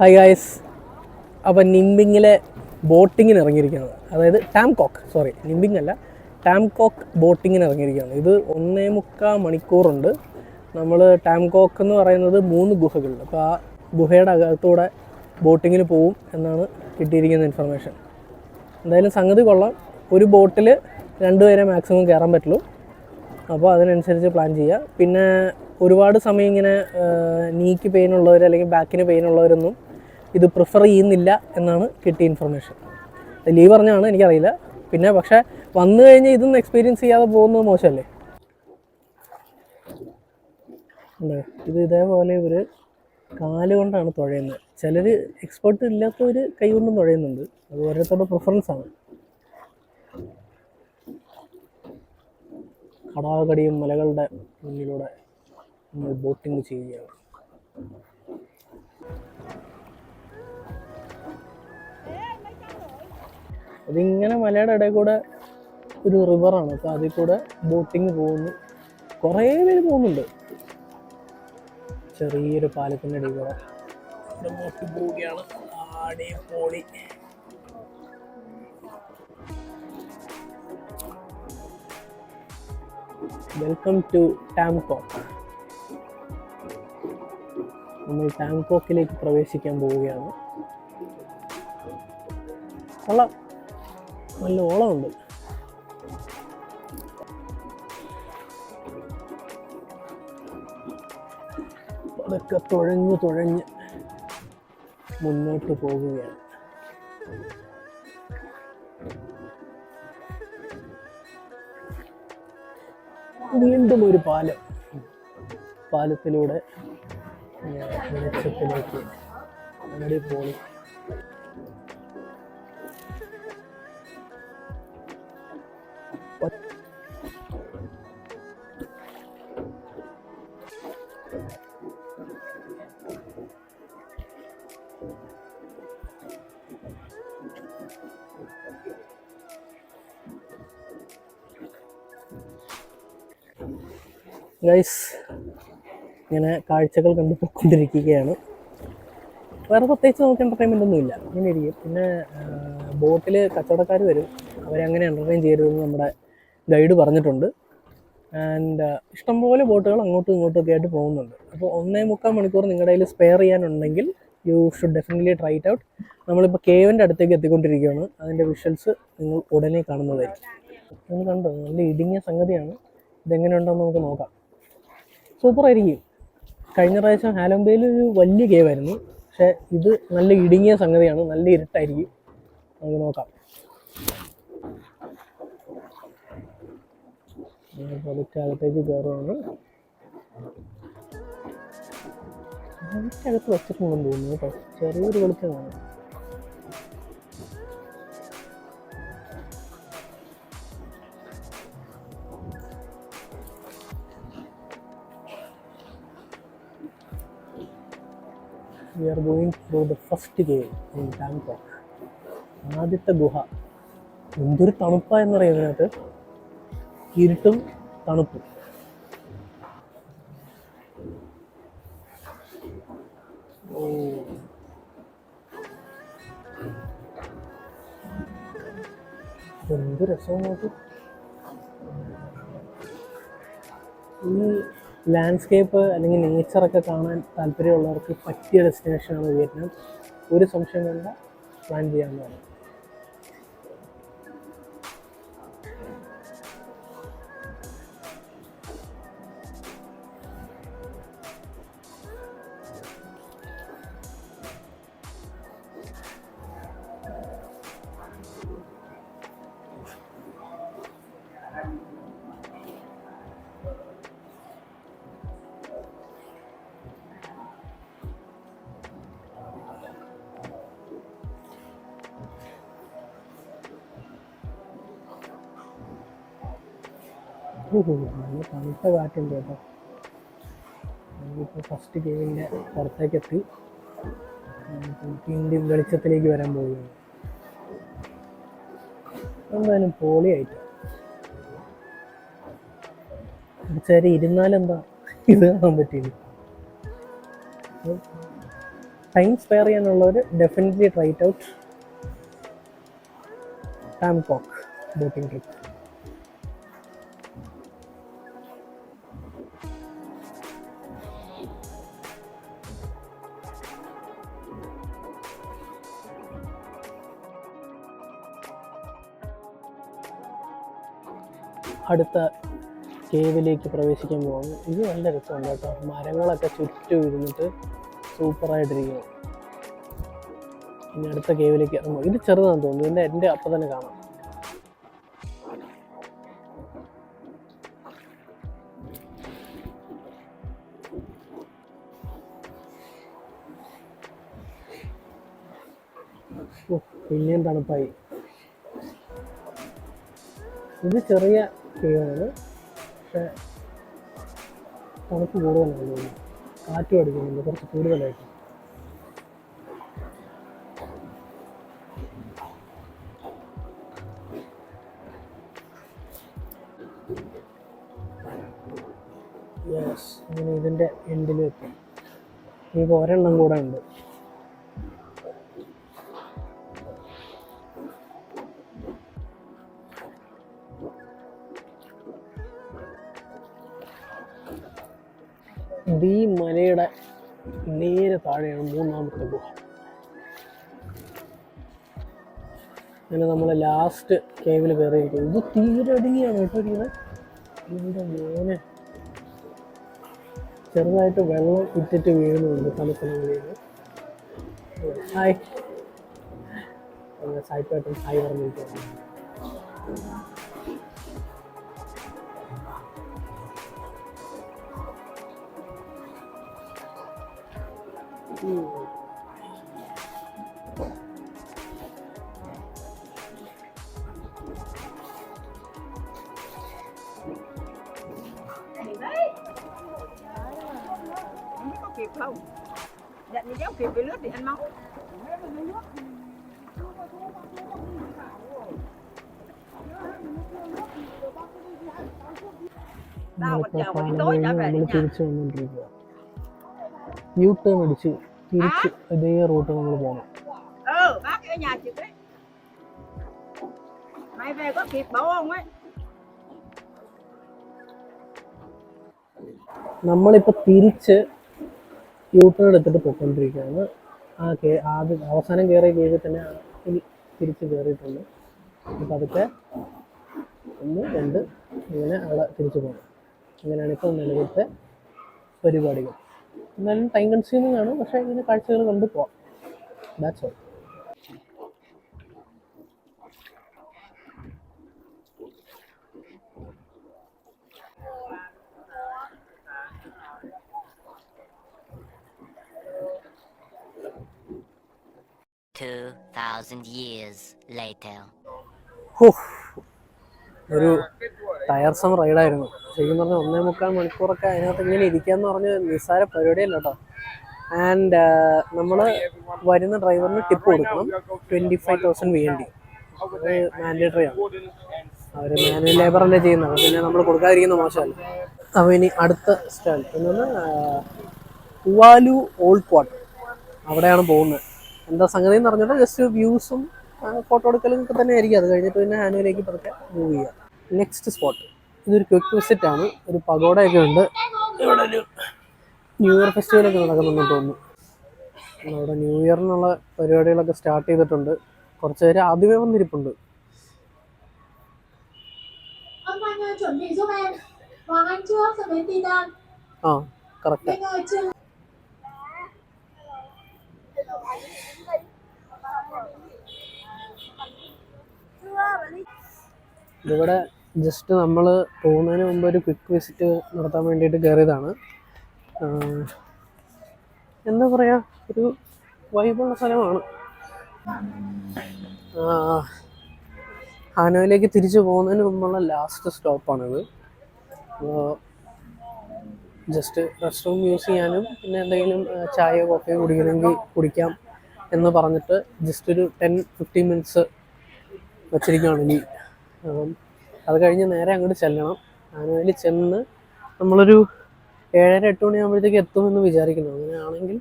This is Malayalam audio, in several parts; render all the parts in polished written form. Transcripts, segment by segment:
Hi guys. അപ്പോൾ നിംബിങ്ങിലെ ബോട്ടിങ്ങിന് ഇറങ്ങിയിരിക്കുകയാണ്. അതായത് നിംബിങ് അല്ല, ടാംകോക്ക് ബോട്ടിങ്ങിന് ഇറങ്ങിയിരിക്കുകയാണ്. ഇത് 1.25 മണിക്കൂറുണ്ട്. നമ്മൾ ടാംകോക്ക് എന്ന് പറയുന്നത് 3 ഗുഹകൾ. അപ്പോൾ ആ ഗുഹയുടെ അകത്തൂടെ ബോട്ടിങ്ങിന് പോവും എന്നാണ് കിട്ടിയിരിക്കുന്ന ഇൻഫർമേഷൻ. എന്തായാലും സംഗതി കൊള്ളാം. ഒരു ബോട്ടിൽ 2 പേരെ മാക്സിമം കയറാൻ പറ്റുള്ളൂ. അപ്പോൾ അതിനനുസരിച്ച് പ്ലാൻ ചെയ്യുക. പിന്നെ ഒരുപാട് സമയം ഇങ്ങനെ നീക്ക് പെയിൻ ഉള്ളവർ അല്ലെങ്കിൽ ബാക്കിന് പെയിൻ ഉള്ളവരൊന്നും ഇത് പ്രിഫർ ചെയ്യുന്നില്ല എന്നാണ് കിട്ടിയ ഇൻഫർമേഷൻ. ലീവ് പറഞ്ഞാണ്, എനിക്കറിയില്ല. പിന്നെ പക്ഷേ വന്നു കഴിഞ്ഞാൽ ഇതൊന്നും എക്സ്പീരിയൻസ് ചെയ്യാതെ പോകുന്നത് മോശമല്ലേ. ഇത് ഇതേപോലെ ഇവർ കാലുകൊണ്ടാണ് തുഴയുന്നത്. ചിലർ എക്സ്പേർട്ട് ഇല്ലാത്തവർ കൈ കൊണ്ടും തുഴയുന്നുണ്ട്. അത് ഓരോരുത്തരുടെ പ്രിഫറൻസാണ്. കടാകടിയും മലകളുടെ മുന്നിലൂടെ നമ്മൾ ബോട്ടിങ് ചെയ്യുകയാണ്. അതിങ്ങനെ മലയുടെ ഇടയിൽ കൂടെ ഒരു റിവറാണ്. അപ്പോൾ അതിൽ കൂടെ ബോട്ടിങ് പോകുന്നു. കുറേ പേര് പോകുന്നുണ്ട്. ചെറിയൊരു പാലത്തിൻ്റെ ഇടയിൽ കൂടെ ബോട്ട് പോവുകയാണ്. അടിപൊളി. Welcome to Tam Coc. നമ്മൾ ടാംകോക്കിലേക്ക് പ്രവേശിക്കാൻ പോവുകയാണ്. കൊള്ളാം, നല്ല ഓളമുണ്ട്. അതൊക്കെ തുഴഞ്ഞ് മുന്നോട്ട് പോകുകയാണ്. വീണ്ടും ഒരു പാലത്തിലൂടെ വെളിച്ചത്തിലേക്ക് അടിപൊളി. ഗൈസ്, ഇങ്ങനെ കാഴ്ചകൾ കണ്ടു പോയിക്കൊണ്ടിരിക്കുകയാണ്. വേറെ പ്രത്യേകിച്ച് നമുക്ക് എൻ്റർടൈൻമെൻ്റ് ഒന്നുമില്ല. ഇങ്ങനെ ഇരിക്കും. പിന്നെ ബോട്ടിൽ കച്ചവടക്കാർ വരും. അവരങ്ങനെ എൻ്റർടൈൻ ചെയ്യരുതെന്ന് നമ്മുടെ ഗൈഡ് പറഞ്ഞിട്ടുണ്ട്. ആൻഡ് ഇഷ്ടംപോലെ ബോട്ടുകൾ അങ്ങോട്ടും ഇങ്ങോട്ടും ഒക്കെ ആയിട്ട് പോകുന്നുണ്ട്. അപ്പോൾ 1.25 മണിക്കൂർ നിങ്ങളുടെ കയ്യിൽ സ്പെയർ ചെയ്യാനുണ്ടെങ്കിൽ you should definitely try it out. നമ്മളിപ്പോൾ കേവിൻ്റെ അടുത്തേക്ക് എത്തിക്കൊണ്ടിരിക്കുകയാണ്. അതിൻ്റെ വിഷ്വൽസ് നിങ്ങൾ ഉടനെ കാണുന്നതായിരിക്കും. നിങ്ങൾ കണ്ടോ, നല്ല ഇടുങ്ങിയ സംഗതിയാണ്. ഇതെങ്ങനെയുണ്ടെന്ന് നമുക്ക് നോക്കാം. സൂപ്പറായിരിക്കും. കഴിഞ്ഞ പ്രാവശ്യം ഹാലോംബേയിൽ ഒരു വലിയ കേവായിരുന്നു. പക്ഷേ ഇത് നല്ല ഇടുങ്ങിയ സംഗതിയാണ്. നല്ല ഇരുട്ടായിരിക്കും. നമുക്ക് നോക്കാം. അകത്തേക്ക് കയറുകയാണ്. അകത്ത് വെച്ചിട്ടുണ്ടെന്ന് തോന്നുന്നു കേട്ടോ. ചെറിയൊരു വെളിച്ചം കാണും. We are going through the first cave in Bangkok. ആദ്യത്തെ ഗുഹ. എന്തൊരു തണുപ്പാ എന്നറിയാം. ഇരുട്ടും തണുപ്പും. എന്ത് രസം നോക്ക്. ഈ ലാൻഡ്സ്കേപ്പ് അല്ലെങ്കിൽ നേച്ചറൊക്കെ കാണാൻ താല്പര്യമുള്ളവർക്ക് പറ്റിയ ഡെസ്റ്റിനേഷനാണ് വിയറ്റ്നാം. ഒരു സംശയം വേണ്ട, പ്ലാൻ ചെയ്യാവുന്നതാണ്. നല്ല തണുത്ത കാറ്റുണ്ട് കേട്ടോ. നമ്മളിപ്പോൾ ഫസ്റ്റ് കേവിൻ്റെ പുറത്തേക്കെത്തി. വീണ്ടും വെളിച്ചത്തിലേക്ക് വരാൻ പോവുകയാണ്. എന്തായാലും പൊളിയായിട്ട്. കുറച്ചേരം ഇരുന്നാലെന്താ, ഇത് കാണാൻ പറ്റില്ല. ടൈം സ്പെയർ ചെയ്യാനുള്ളവർ definitely try it out. Bangkok boating trip. അടുത്ത കേവിലേക്ക് പ്രവേശിക്കാൻ പോകുന്നു. ഇത് നല്ല രസമുണ്ട് കേട്ടോ. മരങ്ങളൊക്കെ ചുറ്റും ഇരുന്നിട്ട് സൂപ്പറായിട്ടിരിക്കുന്നു. ഇനി അടുത്ത കേവിലേക്ക് ഇറങ്ങും. ഇത് ചെറുതാണെന്ന് തോന്നുന്നു. എൻ്റെ അപ്പം തന്നെ കാണാം. പിന്നെയും തണുപ്പായി. ഇത് ചെറിയ കേവാണ്, പക്ഷെ തണുപ്പ് കൂടുതലാണ് തോന്നുന്നു. കാറ്റും അടിക്കുന്നുണ്ട് കുറച്ച് കൂടുതലായിട്ട്. യെസ്, അങ്ങനെ ഇതിൻ്റെ എൻഡിൽ എത്തി. ഇനിയിപ്പോൾ ഒരെണ്ണം കൂടെ ഉണ്ട്. ഈ മലയുടെ നേരെ താഴെയാണ് മൂന്നാമത്തെ ഗുഹ. അങ്ങനെ നമ്മൾ ലാസ്റ്റ് കേവിൽ കയറിയിരിക്കുന്നത്. ഇത് തീരടിയാണ് കേട്ടോ ഇരിക്കുന്നത്. ഇതിൻ്റെ മോനെ ചെറുതായിട്ട് വെള്ളം ഇറ്റിട്ട് വീഴുന്നുണ്ട് തണുപ്പുകളിൽ. ഹായ്, സായിപ്പേട്ടൻ ഹായ് പറഞ്ഞിരിക്കുകയാണ്. Kịp không? Dạ thì kéo kịp với lướt thì ăn máu. Tao còn chờ buổi tối trở về nhà. U turn അടിച്ച് തിരിച്ച് ഇതേ റൂട്ട് നമ്മൾ പോകണം. Bác ở nhà chị đấy. Mày về có kịp bảo không ấy? നമ്മളിപ്പോൾ തിരിച്ച് യു ടേൺ എടുത്തിട്ട് പോയിക്കൊണ്ടിരിക്കുകയാണ്. ആദ്യം അവസാനം കയറിയ കേവിൽ തന്നെ തിരിച്ച് കയറിയിട്ടുണ്ട്. അപ്പം അതൊക്കെ 1, 2 ഇങ്ങനെ അവിടെ തിരിച്ചു പോകണം. അങ്ങനെയാണ് ഇപ്പോൾ നിലവിലത്തെ പരിപാടികൾ. എന്നാലും ടൈം കൺസ്യൂമിംഗ് ആണ്, പക്ഷേ ഇതിന് കാഴ്ചകൾ കണ്ടു പോവാം. That's all. ഒരു ടയർസം റൈഡായിരുന്നു ശരിക്കും പറഞ്ഞാൽ. 1.25 മണിക്കൂറൊക്കെ അതിനകത്ത് ഇങ്ങനെ ഇരിക്കാന്ന് പറഞ്ഞ് നിസ്സാര പരിപാടിയല്ല കേട്ടോ. ആൻഡ് നമ്മൾ വരുന്ന ഡ്രൈവറിന് ടിപ്പ് കൊടുക്കണം. 25,000 വേണ്ടി. അത് മാൻഡേറ്ററി ആണ്. അവർ മാനുവൽ ലേബറല്ലേ ചെയ്യുന്നത്. പിന്നെ നമ്മൾ കൊടുക്കാതിരിക്കുന്ന മോശമല്ല. അപ്പോൾ ഇനി അടുത്ത സ്റ്റാൾ എന്നത് ഉവാലു ഓൾഡ് ക്വാർട്ടർ. അവിടെയാണ് പോകുന്നത്. എന്താ സംഗതി എന്ന് പറഞ്ഞാൽ ജസ്റ്റ് വ്യൂസും ഫോട്ടോ എടുക്കലും ഒക്കെ തന്നെ ആയിരിക്കും. അത് കഴിഞ്ഞിട്ട് പിന്നെ ഹാനുവിലേക്ക് പതുക്കെ മൂവ് ചെയ്യുക. നെക്സ്റ്റ് സ്പോട്ട് ഇതൊരു ക്വിക്ക് വിസിറ്റ് ആണ്. ഒരു പഗോഡയൊക്കെ ഉണ്ട്. ഇവിടെ ഒരു ന്യൂ ഇയർ ഫെസ്റ്റിവലൊക്കെ നടക്കുന്നുണ്ടെന്ന് തോന്നുന്നു. അവിടെ ന്യൂ ഇയറിനുള്ള പരിപാടികളൊക്കെ സ്റ്റാർട്ട് ചെയ്തിട്ടുണ്ട്. കുറച്ച് പേര് ആദ്യമേ വന്നിരിപ്പുണ്ട്. ആ കറക്റ്റ്. ഇവിടെ ജസ്റ്റ് നമ്മൾ പോകുന്നതിന് മുമ്പ് ഒരു ക്വിക്ക് വിസിറ്റ് നടത്താൻ വേണ്ടിയിട്ട് കയറിയതാണ്. എന്താ പറയുക, ഒരു വൈബുള്ള സ്ഥലമാണ്. ഹാനോയിലേക്ക് തിരിച്ചു പോകുന്നതിന് മുമ്പുള്ള ലാസ്റ്റ് സ്റ്റോപ്പാണിത്. ജസ്റ്റ് റെസ്റ്റ് റൂം യൂസ് ചെയ്യാനും പിന്നെ എന്തെങ്കിലും ചായയോ കോഫിയോ കുടിക്കണമെങ്കിൽ കുടിക്കാം എന്ന് പറഞ്ഞിട്ട് ജസ്റ്റ് ഒരു 10-15 മിനിറ്റ്സ് വച്ചിരിക്കുകയാണ് ഇനി. അത് കഴിഞ്ഞ് നേരെ അങ്ങോട്ട് ചെല്ലണം. ഹാനോയിൽ ചെന്ന് നമ്മളൊരു 7-8 മണിയാകുമ്പോഴത്തേക്ക് എത്തുമെന്ന് വിചാരിക്കുന്നു. അങ്ങനെയാണെങ്കിൽ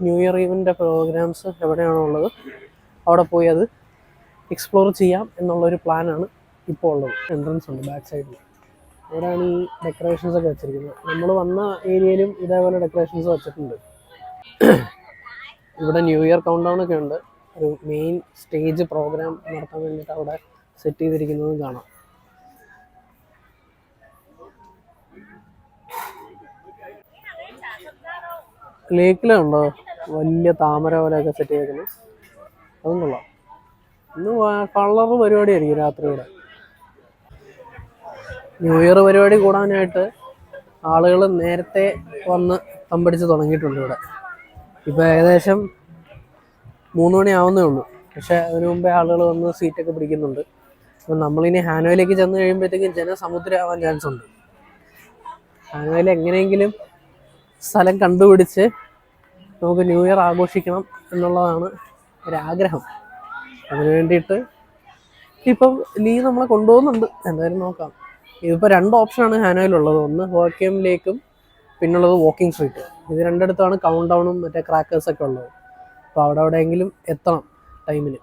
ന്യൂ ഇയർ ഈവൻ്റെ പ്രോഗ്രാംസ് എവിടെയാണോ ഉള്ളത് അവിടെ പോയി അത് എക്സ്പ്ലോർ ചെയ്യാം എന്നുള്ളൊരു പ്ലാനാണ് ഇപ്പോൾ ഉള്ളത്. എൻട്രൻസ് ഉണ്ട് ബാക്ക് സൈഡിൽ. അവിടെയാണ് ഈ ഡെക്കറേഷൻസ് ഒക്കെ വെച്ചിരിക്കുന്നത്. നമ്മൾ വന്ന ഏരിയയിലും ഇതേപോലെ ഡെക്കറേഷൻസ് വെച്ചിട്ടുണ്ട്. ഇവിടെ ന്യൂ ഇയർ കൗണ്ട് ഡൗൺ ഒക്കെ ഉണ്ട്. ഒരു മെയിൻ സ്റ്റേജ് പ്രോഗ്രാം നടത്താൻ വേണ്ടിയിട്ട് അവിടെ സെറ്റ് ചെയ്തിരിക്കുന്നതും കാണാം. ലേക്കിലുണ്ടോ വലിയ താമര പോലെയൊക്കെ സെറ്റ് ചെയ്തേക്കുന്നത്, അതും കൊള്ളാം. ഇന്ന് കളർ പരിപാടിയായിരിക്കും രാത്രിയുടെ. ന്യൂ ഇയർ പരിപാടി കൂടാനായിട്ട് ആളുകൾ നേരത്തെ വന്ന് തമ്പടിച്ച് തുടങ്ങിയിട്ടുണ്ട് ഇവിടെ. ഇപ്പോൾ ഏകദേശം 3 മണി ആവുന്നേ ഉള്ളൂ. പക്ഷേ അതിനു മുമ്പേ ആളുകൾ വന്ന് സീറ്റൊക്കെ പിടിക്കുന്നുണ്ട്. അപ്പം നമ്മളിനി ഹാനോയിലേക്ക് ചെന്ന് കഴിയുമ്പോഴത്തേക്കും ജനസമുദ്രമാവാൻ ചാൻസ് ഉണ്ട്. ഹാനോയിൽ എങ്ങനെയെങ്കിലും സ്ഥലം കണ്ടുപിടിച്ച് നമുക്ക് ന്യൂ ഇയർ ആഘോഷിക്കണം എന്നുള്ളതാണ് ഒരാഗ്രഹം. അതിന് വേണ്ടിയിട്ട് ഇപ്പം ലീ നമ്മളെ കൊണ്ടുപോകുന്നുണ്ട്. എന്തായാലും നോക്കാം. ഇതിപ്പോൾ 2 ഓപ്ഷനാണ് ഹാനോയിലുള്ളത്. ഒന്ന് ഹോക്കിയം ലേക്കും പിന്നുള്ളത് വാക്കിംഗ് സ്ട്രീറ്റ്. ഇത് രണ്ടിടത്താണ് കൗണ്ട് ഡൗണും മറ്റേ ക്രാക്കേഴ്സൊക്കെ ഉള്ളത്. അപ്പോൾ അവിടെ എവിടെയെങ്കിലും എത്തണം ടൈമിന്.